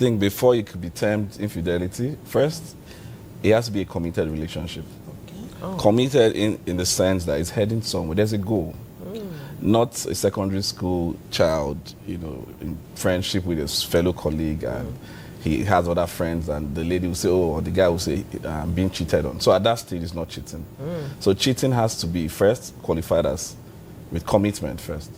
think before it could be termed infidelity, first, it has to be a committed relationship. Committed in the sense that it's heading somewhere. There's a goal. Not a secondary school child, in friendship with his fellow colleague, and he has other friends, and the lady will say, or the guy will say, I'm being cheated on. So at that stage, it's not cheating. So cheating has to be first qualified as with commitment first.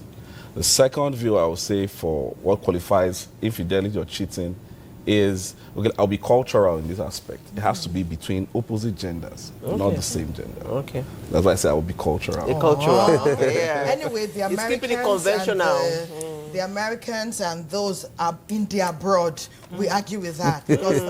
The second view I would say for what qualifies infidelity or cheating is, I'll be cultural in this aspect. It has to be between opposite genders, not the same gender. Okay. That's why I say I will be cultural. Cultural. Okay, yeah. Anyway, the It's Americans keeping it conventional. and the Americans and those are in the abroad, we argue with that because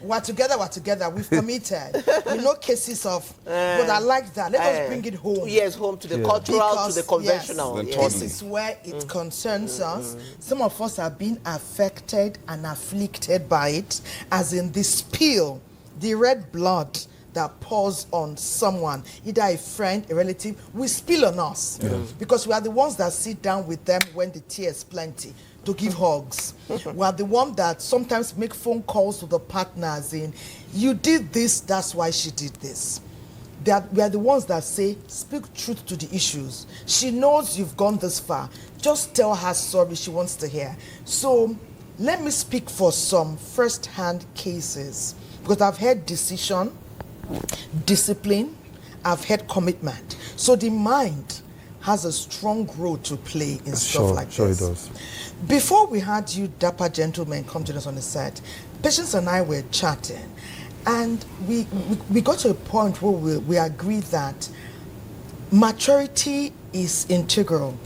we're together, we've committed. We know cases of, but I like that. Let us bring it home. Yes, home to the cultural, Because, to the conventional. yes, This is where it concerns us. Some of us have been affected and afflicted by it, as in the spill, the red blood that pours on someone, either a friend, a relative, will spill on us. Because we are the ones that sit down with them when the tears plenty to give hugs. We are the ones that sometimes make phone calls to the partners in, you did this, that's why she did this. We are the ones that say, speak truth to the issues. She knows you've gone this far. Just tell her sorry, she wants to hear. So let me speak for some first-hand cases, because I've heard decision, discipline, I've had commitment. So the mind has a strong role to play in stuff like this. Sure it does. Before we had you dapper gentlemen come to us on the set, Patience and I were chatting, and we got to a point where we agreed that maturity is integral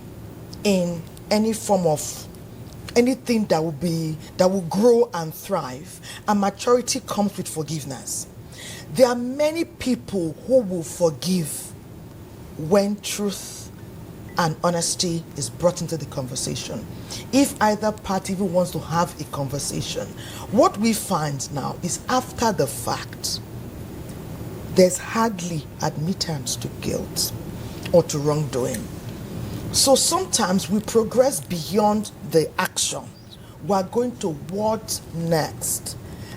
in any form of anything that will grow and thrive, and maturity comes with forgiveness. There are many people who will forgive when truth and honesty is brought into the conversation. If either party even wants to have a conversation, what we find now is after the fact, there's hardly admittance to guilt or to wrongdoing. So sometimes we progress beyond the action. We are going to what next?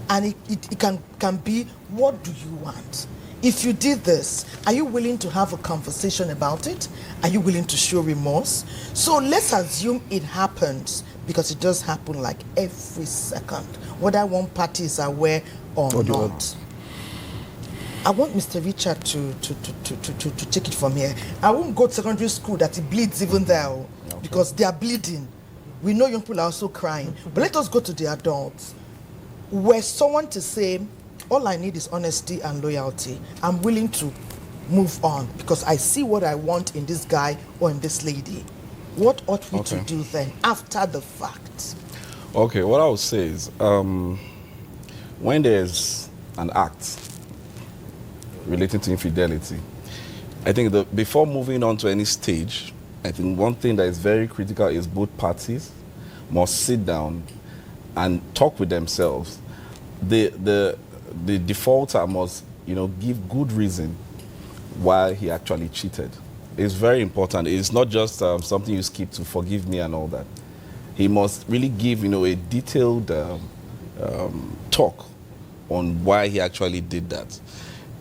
And it can be, what do you want? If you did this, are you willing to have a conversation about it? Are you willing to show remorse? So let's assume it happens, because it does happen like every second, whether one party is aware or not. I want Mr. Richard to take it from here. I won't go to secondary school that it bleeds even there, because they are bleeding. We know young people are also crying. But let us go to the adults. Were someone to say, all I need is honesty and loyalty, I'm willing to move on because I see what I want in this guy or in this lady. What ought we to do then after the fact? Okay, what I would say is when there's an act relating to infidelity, I think before moving on to any stage, I think one thing that is very critical is both parties must sit down and talk with themselves. The defaulter must, give good reason why he actually cheated. It's very important. It's not just something you skip to forgive me and all that. He must really give, a detailed talk on why he actually did that.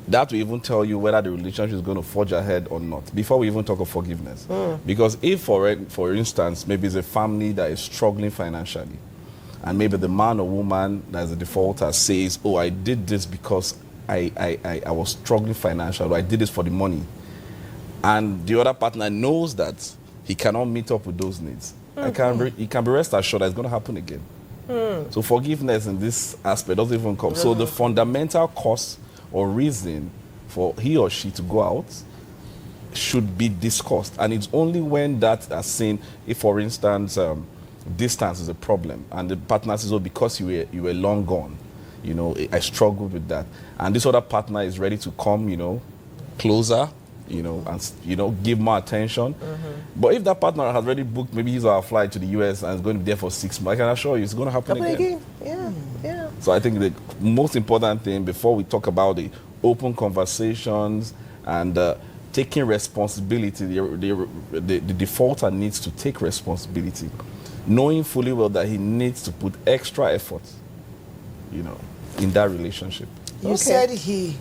That will even tell you whether the relationship is going to forge ahead or not, before we even talk of forgiveness. Because if, for instance, maybe it's a family that is struggling financially, and maybe the man or woman that's a defaulter says, oh, I did this because I was struggling financially, or I did this for the money, and the other partner knows that he cannot meet up with those needs, he can be rest assured that it's going to happen again. So forgiveness in this aspect doesn't even come. So the fundamental cause or reason for he or she to go out should be discussed. And it's only when that is seen, if for instance, distance is a problem, and the partner says, oh, because you were long gone, I struggled with that. And this other partner is ready to come, closer, and, give more attention. But if that partner has already booked maybe his or her flight to the US and is going to be there for 6 months, I can assure you it's going to happen again. Yeah. So I think the most important thing before we talk about the open conversations and taking responsibility, the defaulter needs to take responsibility, knowing fully well that he needs to put extra effort you know, in that relationship. You said he.